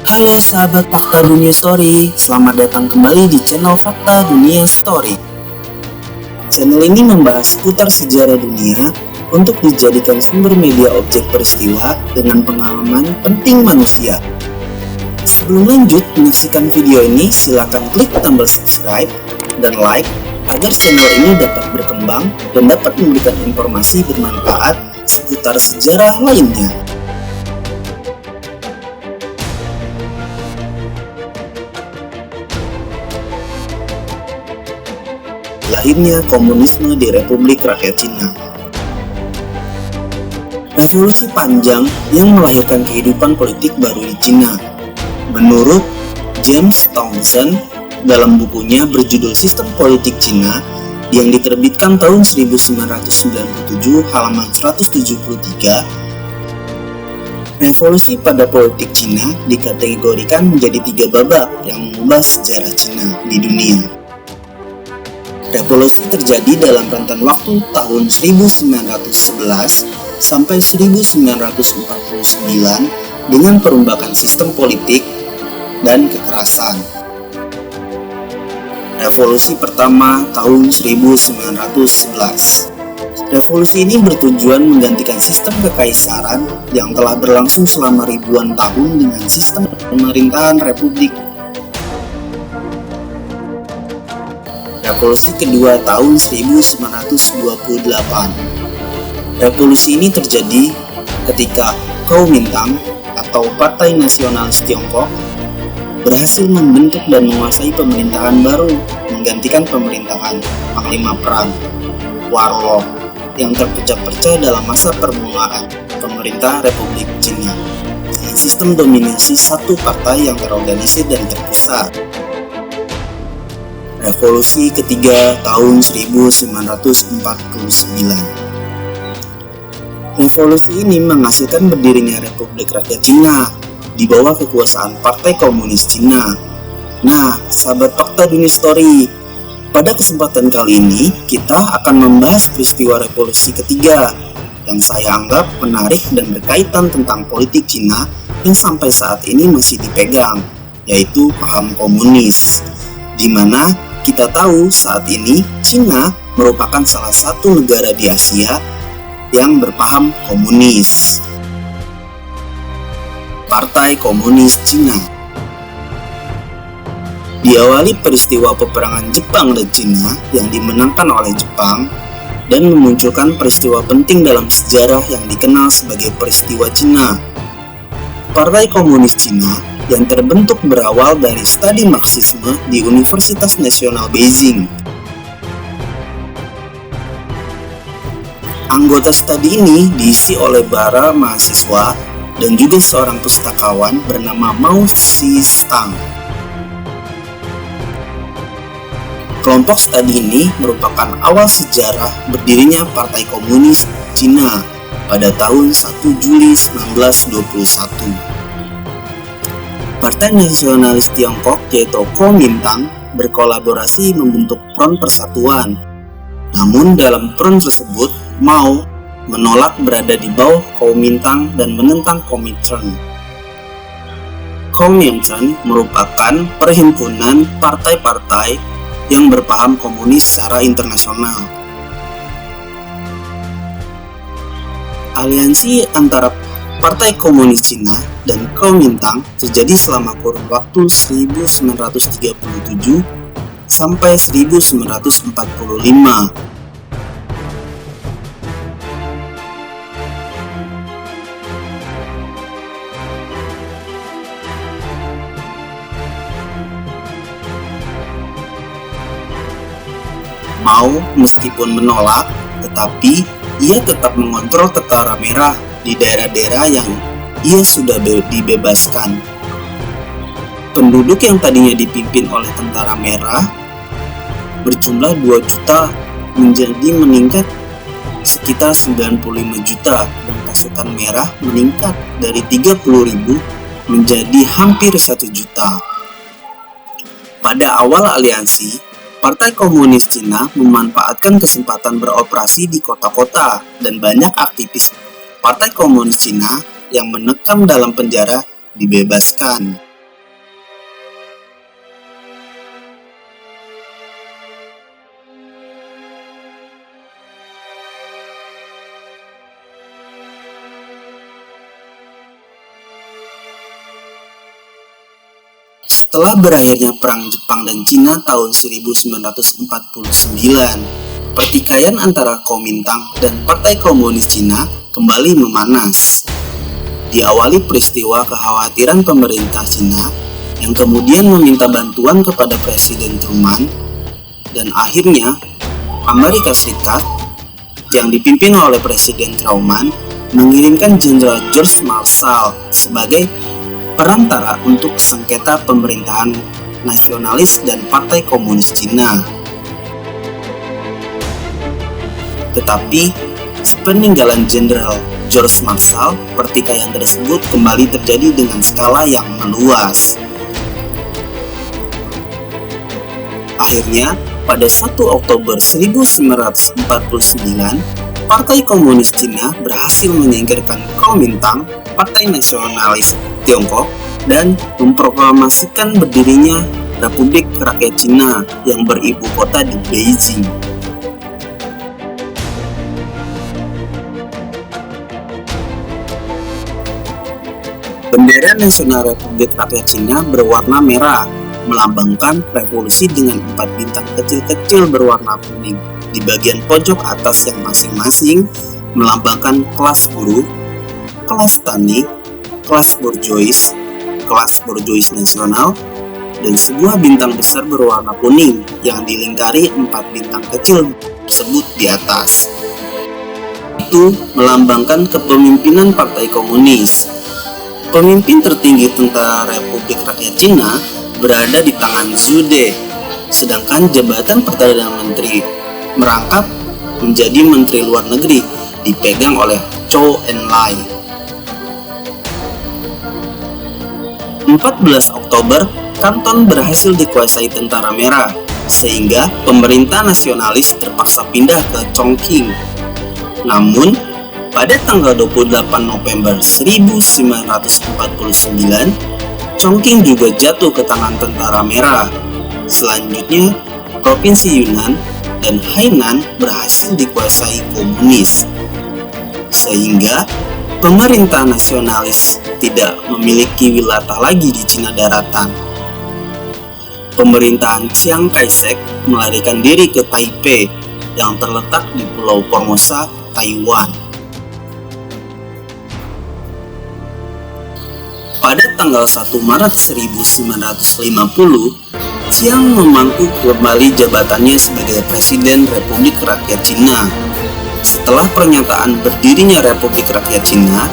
Halo sahabat Fakta Dunia Story, selamat datang kembali di channel Fakta Dunia Story. Channel ini membahas seputar sejarah dunia untuk dijadikan sumber media objek peristiwa dengan pengalaman penting manusia. Sebelum lanjut menyaksikan video ini, silakan klik tombol subscribe dan like agar channel ini dapat berkembang dan dapat memberikan informasi bermanfaat seputar sejarah lainnya. Lahirnya komunisme di Republik Rakyat Cina. Revolusi panjang yang melahirkan kehidupan politik baru di Cina. Menurut James Townsend dalam bukunya berjudul Sistem Politik Cina yang diterbitkan tahun 1997 halaman 173, revolusi pada politik Cina dikategorikan menjadi 3 babak yang mengubah sejarah Cina di dunia. Revolusi terjadi dalam rentan waktu tahun 1911 sampai 1949 dengan perombakan sistem politik dan kekerasan. Revolusi pertama tahun 1911. Revolusi ini bertujuan menggantikan sistem kekaisaran yang telah berlangsung selama ribuan tahun dengan sistem pemerintahan republik. Revolusi kedua tahun 1928. Revolusi ini terjadi ketika Kuomintang atau Partai Nasionalis Tiongkok berhasil membentuk dan menguasai pemerintahan baru menggantikan pemerintahan Panglima Perang Warlord yang terpecah-pecah dalam masa permulaan pemerintah Republik Cina dengan sistem dominasi satu partai yang terorganisir dan terpusat. Revolusi ketiga tahun 1949. Revolusi ini menghasilkan berdirinya Republik Rakyat Cina di bawah kekuasaan Partai Komunis Cina. Nah, sahabat Fakta Dunia Story, pada kesempatan kali ini kita akan membahas peristiwa revolusi ketiga yang saya anggap menarik dan berkaitan tentang politik Cina yang sampai saat ini masih dipegang, yaitu paham komunis, di mana kita tahu saat ini Cina merupakan salah satu negara di Asia yang berpaham komunis. Partai Komunis Cina diawali peristiwa peperangan Jepang dan Cina yang dimenangkan oleh Jepang dan memunculkan peristiwa penting dalam sejarah yang dikenal sebagai peristiwa Cina. Partai Komunis Cina yang terbentuk berawal dari studi Marxisme di Universitas Nasional Beijing. Anggota studi ini diisi oleh para mahasiswa dan juga seorang pustakawan bernama Mao Zedong. Kelompok studi ini merupakan awal sejarah berdirinya Partai Komunis Cina pada tahun 1 Juli 1921. Partai Nasionalis Tiongkok yaitu Kuomintang berkolaborasi membentuk Front Persatuan. Namun dalam front tersebut, Mao menolak berada di bawah Kuomintang dan menentang Kuomintang. Kuomintang merupakan perhimpunan partai-partai yang berpaham komunis secara internasional. Aliansi antara Partai Komunis Cina dan Kuomintang terjadi selama kurun waktu 1937 sampai 1945. Mao meskipun menolak, tetapi ia tetap mengontrol tentara merah di daerah-daerah yang ia sudah dibebaskan. Penduduk yang tadinya dipimpin oleh tentara merah berjumlah 2 juta menjadi meningkat sekitar 95 juta dan pasukan merah meningkat dari 30.000 menjadi hampir 1 juta. Pada awal aliansi, Partai Komunis Cina memanfaatkan kesempatan beroperasi di kota-kota dan banyak aktivis Partai Komunis Cina yang menekam dalam penjara dibebaskan. Setelah berakhirnya Perang Jepang dan Cina tahun 1949, pertikaian antara Kuomintang dan Partai Komunis Cina kembali memanas. Diawali peristiwa kekhawatiran pemerintah Cina yang kemudian meminta bantuan kepada Presiden Truman, dan akhirnya Amerika Serikat yang dipimpin oleh Presiden Truman mengirimkan Jenderal George Marshall sebagai perantara untuk sengketa pemerintahan nasionalis dan Partai Komunis Cina. Tetapi sepeninggalan Jenderal George Marshall, pertikaian tersebut kembali terjadi dengan skala yang meluas. Akhirnya, pada 1 Oktober 1949, Partai Komunis Cina berhasil menyingkirkan Kuomintang, Partai Nasionalis Tiongkok, dan memproklamasikan berdirinya Republik Rakyat Cina yang beribu kota di Beijing. Bendera nasional Republik Rakyat Cina berwarna merah, melambangkan revolusi dengan 4 bintang kecil-kecil berwarna kuning. Di bagian pojok atas yang masing-masing melambangkan kelas buruh, kelas tani, kelas borjuis, kelas borjuis nasional, dan sebuah bintang besar berwarna kuning yang dilingkari 4 bintang kecil tersebut di atas. Itu melambangkan kepemimpinan Partai Komunis. Pemimpin tertinggi tentara Republik Rakyat Cina berada di tangan Zhu De, sedangkan jabatan Perdana Menteri merangkap menjadi Menteri Luar Negeri dipegang oleh Zhou Enlai. 14 Oktober, Kanton berhasil dikuasai Tentara Merah, sehingga pemerintah nasionalis terpaksa pindah ke Chongqing. Namun, pada tanggal 28 November 1949, Chongqing juga jatuh ke tangan Tentara Merah. Selanjutnya, Provinsi Yunnan dan Hainan berhasil dikuasai komunis, sehingga pemerintah nasionalis tidak memiliki wilayah lagi di Cina daratan. Pemerintahan Chiang Kai-shek melarikan diri ke Taipei yang terletak di Pulau Formosa, Taiwan. Pada tanggal 1 Maret 1950, Chiang memangku kembali jabatannya sebagai Presiden Republik Rakyat Cina. Setelah pernyataan berdirinya Republik Rakyat Cina,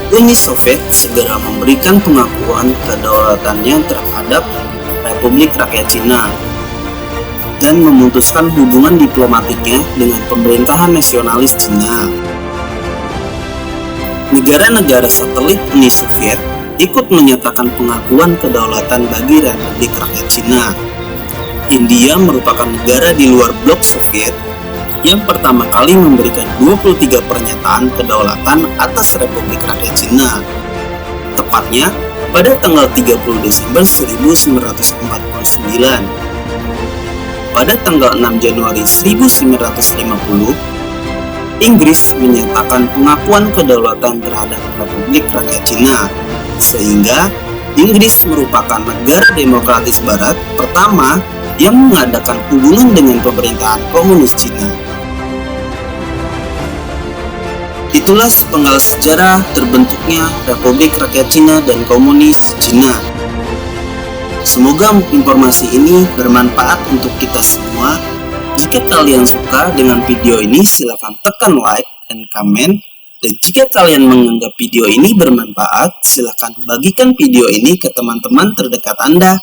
Uni Soviet segera memberikan pengakuan kedaulatannya terhadap Republik Rakyat Cina dan memutuskan hubungan diplomatiknya dengan pemerintahan nasionalis Cina. Negara-negara satelit Uni Soviet ikut menyatakan pengakuan kedaulatan bagi Republik Rakyat Cina. India merupakan negara di luar blok Soviet yang pertama kali memberikan 23 pernyataan kedaulatan atas Republik Rakyat Cina. Tepatnya pada tanggal 30 Desember 1949. Pada tanggal 6 Januari 1950, Inggris menyatakan pengakuan kedaulatan terhadap Republik Rakyat Cina, sehingga Inggris merupakan negara demokratis barat pertama yang mengadakan hubungan dengan pemerintahan komunis Cina. Itulah sepenggal sejarah terbentuknya Republik Rakyat Cina dan Komunis Cina. Semoga informasi ini bermanfaat untuk kita semua. Jika kalian suka dengan video ini, silakan tekan like dan komen. Dan jika kalian menganggap video ini bermanfaat, silakan bagikan video ini ke teman-teman terdekat Anda.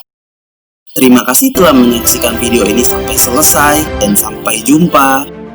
Terima kasih telah menyaksikan video ini sampai selesai, dan sampai jumpa.